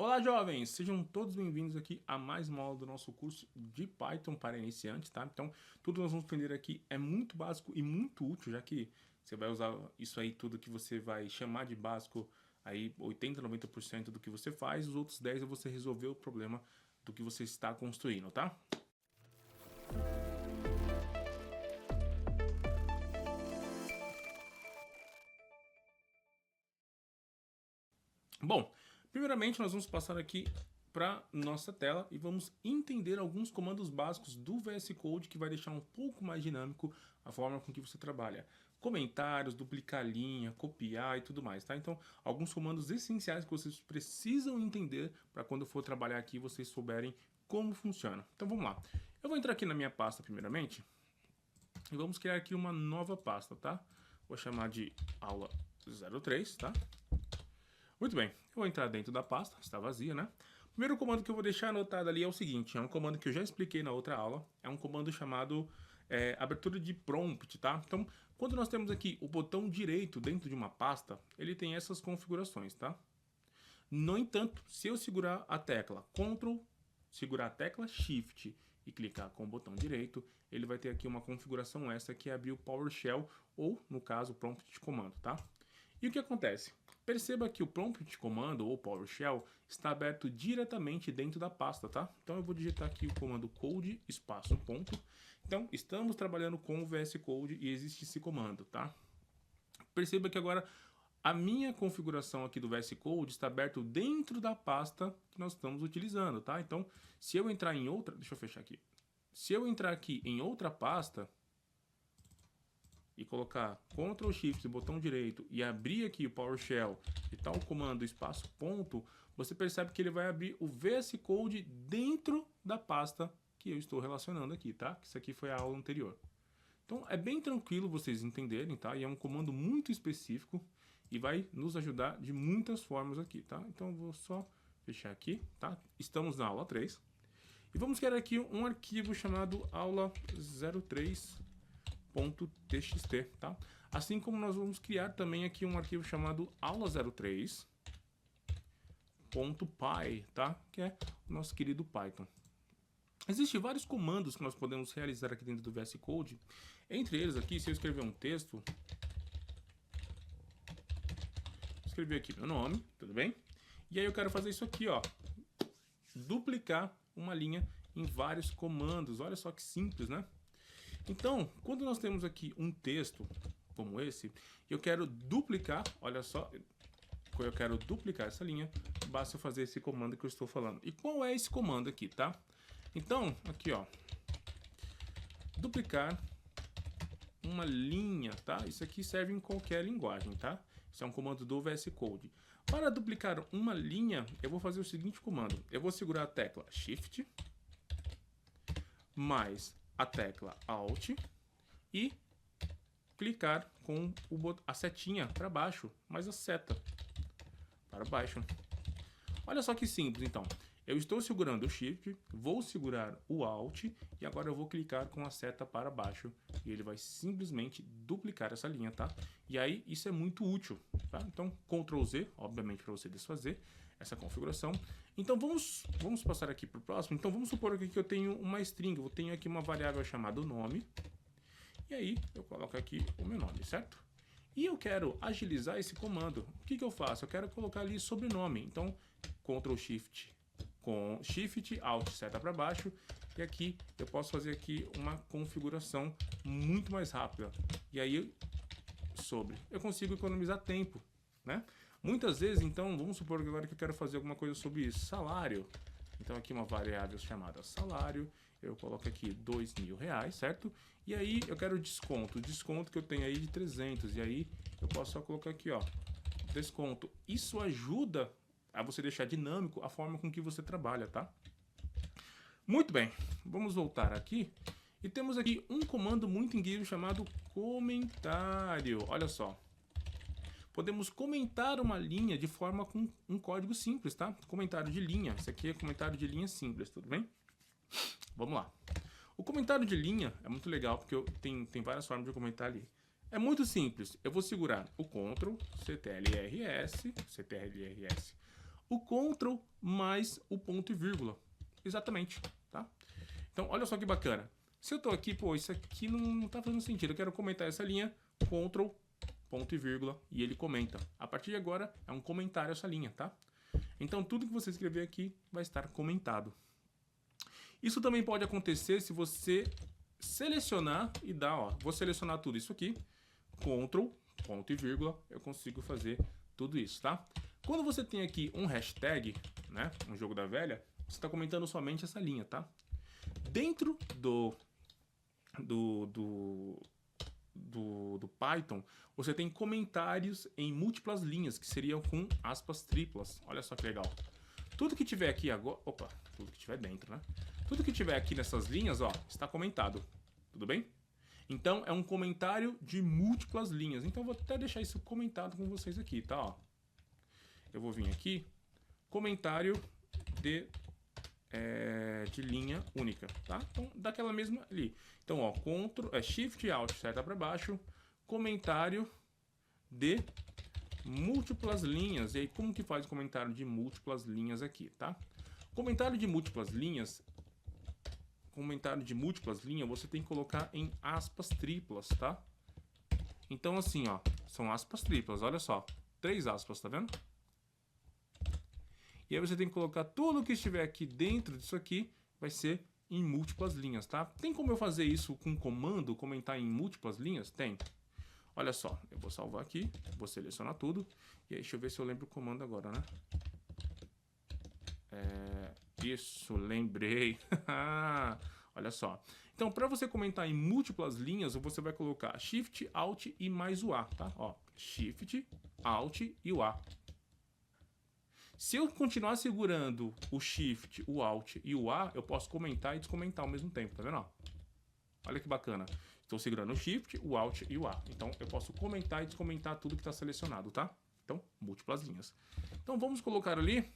Olá, jovens! Sejam todos bem-vindos aqui a mais uma aula do nosso curso de Python para iniciantes, tá? Então, tudo que nós vamos aprender aqui é muito básico e muito útil, já que você vai usar isso aí, tudo que você vai chamar de básico, aí 80, 90% do que você faz, os outros 10 é você resolver o problema do que você está construindo, tá? Bom, primeiramente nós vamos passar aqui para nossa tela e vamos entender alguns comandos básicos do VS Code que vai deixar um pouco mais dinâmico a forma com que você trabalha. Comentários, duplicar linha, copiar e tudo mais, tá? Então, alguns comandos essenciais que vocês precisam entender para quando for trabalhar aqui vocês souberem como funciona. Então, vamos lá. Eu vou entrar aqui na minha pasta primeiramente e vamos criar aqui uma nova pasta, tá? Vou chamar de aula 03, tá? Muito bem, eu vou entrar dentro da pasta, está vazia, né? O primeiro comando que eu vou deixar anotado ali é o seguinte, é um comando que eu já expliquei na outra aula, é um comando chamado abertura de prompt, tá? Então, quando nós temos aqui o botão direito dentro de uma pasta, ele tem essas configurações, tá? No entanto, se eu segurar a tecla Ctrl, segurar a tecla Shift e clicar com o botão direito, ele vai ter aqui uma configuração extra que é abrir o PowerShell ou, no caso, o prompt de comando, tá? E o que acontece? Perceba que o prompt de comando ou PowerShell está aberto diretamente dentro da pasta, tá? Então eu vou digitar aqui o comando code espaço ponto. Então estamos trabalhando com o VS Code e existe esse comando, tá? Perceba que agora a minha configuração aqui do VS Code está aberto dentro da pasta que nós estamos utilizando, tá? Então se eu entrar em outra, deixa eu fechar aqui. Se eu entrar aqui em outra pasta e colocar Ctrl Shift, botão direito e abrir aqui o PowerShell e tal o comando espaço ponto, você percebe que ele vai abrir o VS Code dentro da pasta que eu estou relacionando aqui, tá? Isso aqui foi a aula anterior. Então é bem tranquilo vocês entenderem, tá? E é um comando muito específico e vai nos ajudar de muitas formas aqui, tá? Então eu vou só fechar aqui, tá? Estamos na aula 3 e vamos criar aqui um arquivo chamado aula 03 .txt, tá? Assim como nós vamos criar também aqui um arquivo chamado aula03.py, tá? Que é o nosso querido Python. Existem vários comandos que nós podemos realizar aqui dentro do VS Code. Entre eles aqui, se eu escrever um texto, escrever aqui meu nome, tudo bem? E aí eu quero fazer isso aqui, ó, duplicar uma linha em vários comandos. Olha só que simples, né? Então, quando nós temos aqui um texto como esse, eu quero duplicar, olha só, eu quero duplicar essa linha, basta eu fazer esse comando que eu estou falando. E qual é esse comando aqui, tá? Então, aqui ó, duplicar uma linha, tá? Isso aqui serve em qualquer linguagem, tá? Isso é um comando do VS Code. Para duplicar uma linha, eu vou fazer o seguinte comando. Eu vou segurar a tecla Shift, mais a tecla Alt e clicar com a setinha para baixo, mais a seta para baixo. Olha só que simples, então. Eu estou segurando o Shift, vou segurar o Alt e agora eu vou clicar com a seta para baixo e ele vai simplesmente duplicar essa linha, tá? E aí isso é muito útil, tá? Então Ctrl Z, obviamente para você desfazer essa configuração. Então vamos passar aqui para o próximo. Então vamos supor aqui que eu tenho uma string, eu tenho aqui uma variável chamada nome e aí eu coloco aqui o meu nome, certo? E eu quero agilizar esse comando. O que eu faço? Eu quero colocar ali sobrenome. Então Ctrl Shift com Shift, Alt, seta para baixo, e aqui eu posso fazer aqui uma configuração muito mais rápida. E aí eu consigo economizar tempo, né? Muitas vezes, então, vamos supor que agora que eu quero fazer alguma coisa sobre salário. Então aqui uma variável chamada salário, eu coloco aqui R$2.000, certo? E aí eu quero desconto, o desconto que eu tenho aí de 300, e aí eu posso só colocar aqui, ó, desconto. Isso ajuda a você deixar dinâmico a forma com que você trabalha, tá? Muito bem, vamos voltar aqui e temos aqui um comando muito incrível chamado comentário. Olha só, podemos comentar uma linha de forma com um código simples, tá? Comentário de linha, esse aqui é comentário de linha simples, tudo bem? Vamos lá. O comentário de linha é muito legal porque tem várias formas de comentar ali. É muito simples, eu vou segurar o Ctrl, CTRL-RS, o Ctrl mais o ponto e vírgula. Exatamente, tá? Então, olha só que bacana. Se eu tô aqui, pô, isso aqui não tá fazendo sentido. Eu quero comentar essa linha, Ctrl, ponto e vírgula, e ele comenta. A partir de agora, é um comentário essa linha, tá? Então, tudo que você escrever aqui vai estar comentado. Isso também pode acontecer se você selecionar e dar, ó, vou selecionar tudo isso aqui, Ctrl, ponto e vírgula, eu consigo fazer tudo isso, tá? Quando você tem aqui um hashtag, né, um jogo da velha, você está comentando somente essa linha, tá? Dentro do Python, você tem comentários em múltiplas linhas, que seriam com aspas triplas. Olha só que legal. Tudo que tiver aqui agora... Opa, tudo que tiver dentro, né? Tudo que tiver aqui nessas linhas, ó, está comentado. Tudo bem? Então, é um comentário de múltiplas linhas. Então, eu vou até deixar isso comentado com vocês aqui, tá? Ó. Eu vou vir aqui, comentário de linha única, tá? Então, daquela mesma ali. Então, ó, Shift, Alt, seta para baixo, comentário de múltiplas linhas. E aí, como que faz o comentário de múltiplas linhas aqui, tá? Comentário de múltiplas linhas, você tem que colocar em aspas triplas, tá? Então, assim, ó, são aspas triplas, olha só. 3 aspas, tá vendo? E aí você tem que colocar tudo que estiver aqui dentro disso aqui, vai ser em múltiplas linhas, tá? Tem como eu fazer isso com comando, comentar em múltiplas linhas? Tem. Olha só, eu vou salvar aqui, vou selecionar tudo. E aí, deixa eu ver se eu lembro o comando agora, né? Isso, lembrei. Olha só. Então, para você comentar em múltiplas linhas, você vai colocar Shift, Alt e mais o A, tá? Ó, Shift, Alt e o A. Se eu continuar segurando o Shift, o Alt e o A, eu posso comentar e descomentar ao mesmo tempo, tá vendo? Olha que bacana. Estou segurando o Shift, o Alt e o A. Então, eu posso comentar e descomentar tudo que está selecionado, tá? Então, múltiplas linhas. Então, vamos colocar ali,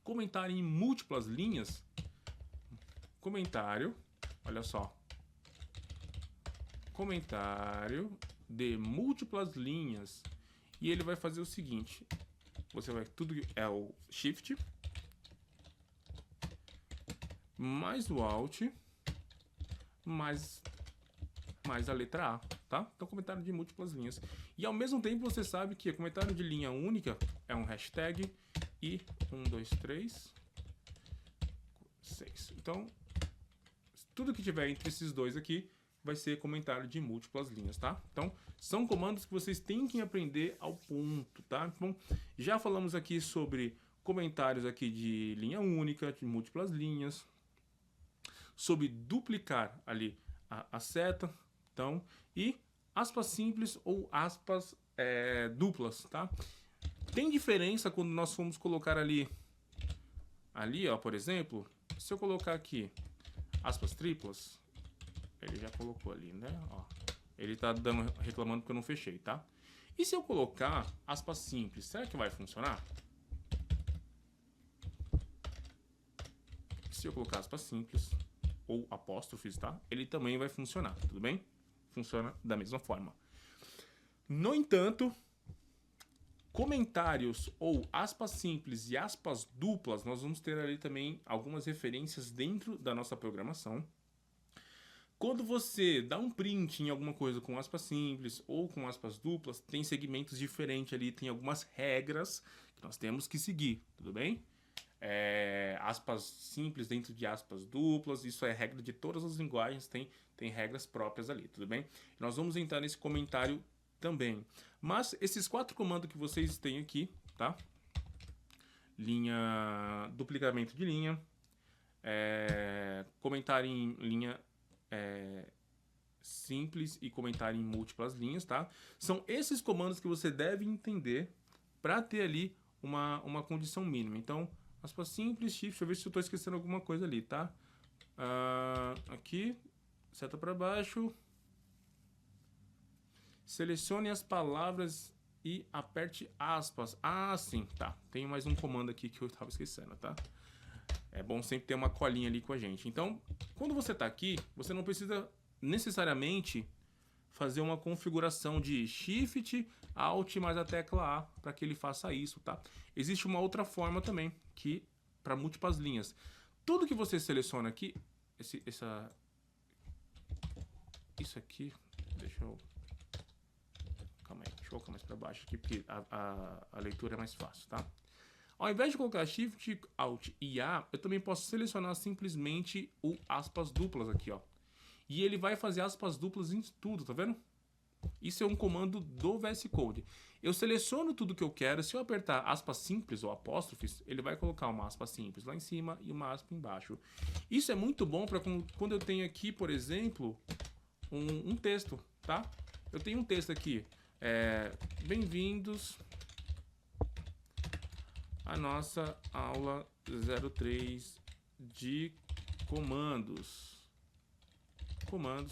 comentar em múltiplas linhas, comentário, olha só, comentário de múltiplas linhas. E ele vai fazer o seguinte... Você vai, tudo é o Shift, mais o Alt, mais a letra A, tá? Então, comentário de múltiplas linhas. E ao mesmo tempo você sabe que comentário de linha única é um hashtag e 1, 2, 3, 6. Então, tudo que tiver entre esses dois aqui vai ser comentário de múltiplas linhas, tá? Então, são comandos que vocês têm que aprender ao ponto, tá? Então, já falamos aqui sobre comentários aqui de linha única, de múltiplas linhas, sobre duplicar ali a seta, então, e aspas simples ou aspas duplas, tá? Tem diferença quando nós formos colocar ali, ó, por exemplo, se eu colocar aqui aspas triplas, ele já colocou ali, né? Ó, ele tá reclamando que eu não fechei, tá? E se eu colocar aspas simples, será que vai funcionar? Se eu colocar aspas simples ou apóstrofes, tá? Ele também vai funcionar, tudo bem? Funciona da mesma forma. No entanto, comentários ou aspas simples e aspas duplas, nós vamos ter ali também algumas referências dentro da nossa programação. Quando você dá um print em alguma coisa com aspas simples ou com aspas duplas, tem segmentos diferentes ali, tem algumas regras que nós temos que seguir, tudo bem? Aspas simples dentro de aspas duplas, isso é regra de todas as linguagens, tem regras próprias ali, tudo bem? Nós vamos entrar nesse comentário também. Mas esses 4 comandos que vocês têm aqui, tá? Duplicamento de linha, comentário em linha simples e comentário em múltiplas linhas, tá? São esses comandos que você deve entender para ter ali uma condição mínima. Então, aspas simples, shift, deixa eu ver se eu estou esquecendo alguma coisa ali, tá? Aqui, seta para baixo, selecione as palavras e aperte aspas. Ah, sim, tá. Tem mais um comando aqui que eu estava esquecendo, tá? É bom sempre ter uma colinha ali com a gente. Então, quando você está aqui, você não precisa necessariamente fazer uma configuração de Shift, Alt mais a tecla A para que ele faça isso, tá? Existe uma outra forma também, que para múltiplas linhas. Tudo que você seleciona aqui, isso aqui, calma aí, deixa eu colocar mais para baixo aqui, porque a leitura é mais fácil, tá? Ao invés de colocar Shift, Alt e A, eu também posso selecionar simplesmente o aspas duplas aqui, ó. E ele vai fazer aspas duplas em tudo, tá vendo? Isso é um comando do VS Code. Eu seleciono tudo que eu quero. Se eu apertar aspas simples ou apóstrofes, ele vai colocar uma aspa simples lá em cima e uma aspa embaixo. Isso é muito bom para quando eu tenho aqui, por exemplo, um texto, tá? Eu tenho um texto aqui. Bem-vindos à nossa aula 03 de comandos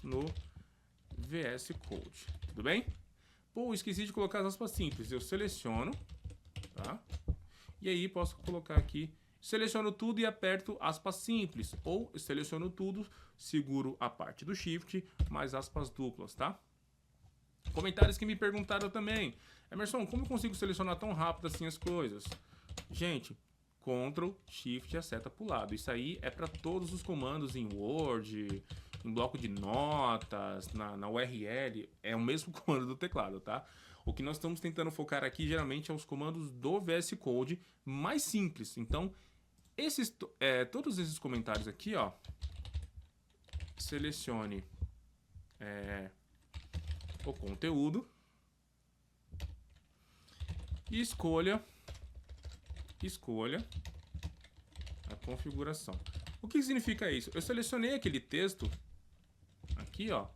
no VS Code, tudo bem? Pô, esqueci de colocar as aspas simples. Eu seleciono, tá? E aí posso colocar aqui, seleciono tudo e aperto aspas simples. Ou seleciono tudo, seguro a parte do Shift, mais aspas duplas, tá? Comentários que me perguntaram também. Emerson, como eu consigo selecionar tão rápido assim as coisas? Gente, Ctrl, Shift e a seta pro lado. Isso aí é para todos os comandos em Word, em bloco de notas, na URL, é o mesmo comando do teclado, tá? O que nós estamos tentando focar aqui geralmente é os comandos do VS Code mais simples. Então, todos esses comentários aqui, ó, selecione o conteúdo e escolha a configuração. O que significa isso? Eu selecionei aquele texto aqui, ó,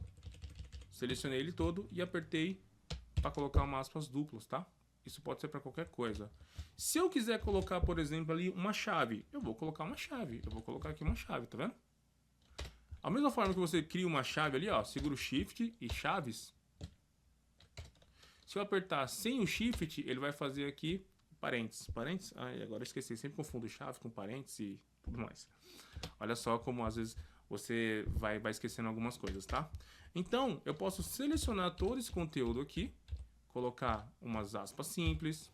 selecionei ele todo e apertei para colocar uma aspas duplas, tá? Isso pode ser para qualquer coisa. Se eu quiser colocar, por exemplo, ali uma chave, eu vou colocar uma chave. Eu vou colocar aqui uma chave, tá vendo? A mesma forma que você cria uma chave ali, ó, segura o Shift e chaves. Se eu apertar sem o Shift, ele vai fazer aqui parênteses. Parênteses? Ai, agora eu esqueci. Sempre confundo chave com parênteses e tudo mais. Olha só como às vezes você vai esquecendo algumas coisas, tá? Então, eu posso selecionar todo esse conteúdo aqui, colocar umas aspas simples,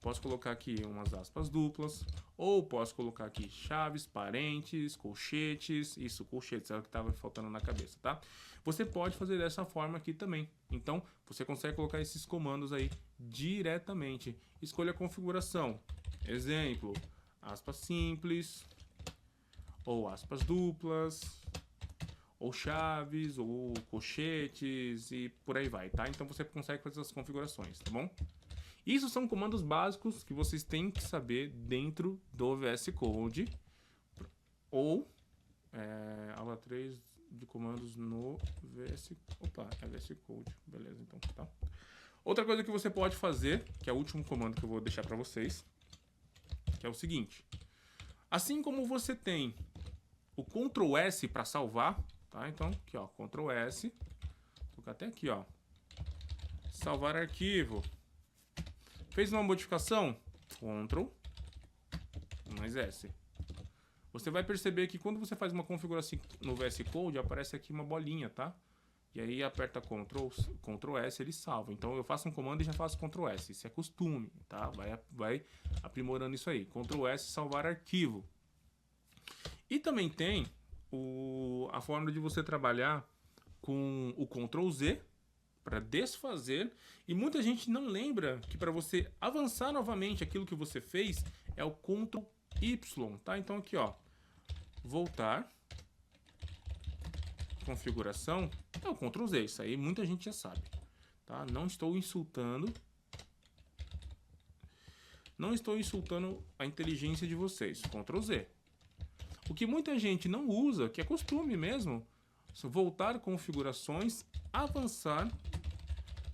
posso colocar aqui umas aspas duplas, ou posso colocar aqui chaves, parênteses, colchetes, isso, colchetes, é o que estava faltando na cabeça, tá? Você pode fazer dessa forma aqui também. Então, você consegue colocar esses comandos aí diretamente. Escolha a configuração. Exemplo, aspas simples, ou aspas duplas, ou chaves, ou colchetes e por aí vai, tá? Então você consegue fazer essas configurações, tá bom? Isso são comandos básicos que vocês têm que saber dentro do VS Code ou aula 3 de comandos no VS... Opa, é VS Code, beleza, então, tá? Outra coisa que você pode fazer, que é o último comando que eu vou deixar para vocês, que é o seguinte. Assim como você tem o Ctrl S para salvar, tá? Então, aqui, ó, Ctrl S, vou colocar até aqui, ó, salvar arquivo. Fez uma modificação? Ctrl mais S. Você vai perceber que quando você faz uma configuração no VS Code, aparece aqui uma bolinha, tá? E aí aperta Ctrl S, ele salva. Então eu faço um comando e já faço Ctrl S. Isso é costume, tá? Vai aprimorando isso aí. Ctrl S, salvar arquivo. E também tem a forma de você trabalhar com o Ctrl Z para desfazer. E muita gente não lembra que para você avançar novamente aquilo que você fez é o Ctrl Y, tá? Então aqui, ó, voltar, configuração, é o Ctrl Z, isso aí muita gente já sabe, tá? Não estou insultando a inteligência de vocês, Ctrl Z. O que muita gente não usa, que é costume mesmo, voltar configurações, avançar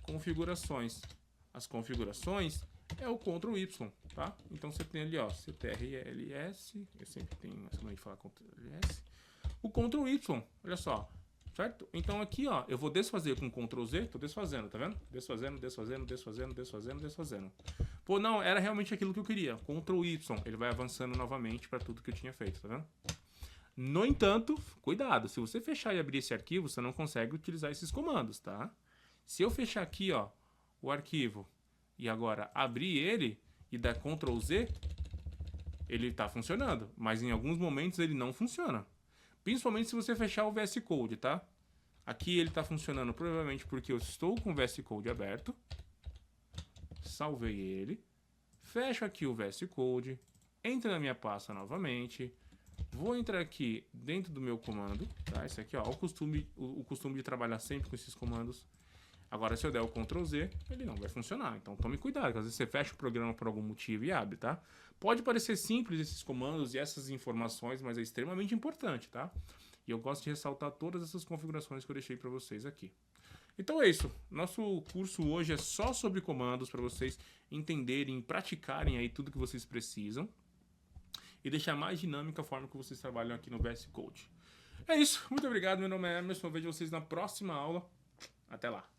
configurações. As configurações é o Ctrl Y, tá? Então você tem ali, ó, CTRLS, eu sempre tenho essa maneira de falar Ctrl S. O Ctrl Y, olha só, certo? Então aqui, ó, eu vou desfazer com Ctrl Z, tô desfazendo, tá vendo? Desfazendo. Pô, não, era realmente aquilo que eu queria. Ctrl Y, ele vai avançando novamente para tudo que eu tinha feito, tá vendo? No entanto, cuidado, se você fechar e abrir esse arquivo, você não consegue utilizar esses comandos, tá? Se eu fechar aqui, ó, o arquivo e agora abrir ele e dar Ctrl Z, ele está funcionando, mas em alguns momentos ele não funciona. Principalmente se você fechar o VS Code, tá? Aqui ele está funcionando provavelmente porque eu estou com o VS Code aberto. Salvei ele. Fecho aqui o VS Code. Entro na minha pasta novamente. Vou entrar aqui dentro do meu comando, tá? Esse aqui, ó, o costume de trabalhar sempre com esses comandos. Agora, se eu der o Ctrl Z, ele não vai funcionar. Então, tome cuidado, que às vezes você fecha o programa por algum motivo e abre, tá? Pode parecer simples esses comandos e essas informações, mas é extremamente importante, tá? E eu gosto de ressaltar todas essas configurações que eu deixei para vocês aqui. Então é isso. Nosso curso hoje é só sobre comandos, para vocês entenderem, praticarem aí tudo que vocês precisam e deixar mais dinâmica a forma que vocês trabalham aqui no VS Code. É isso. Muito obrigado. Meu nome é Emerson. Eu vejo vocês na próxima aula. Até lá.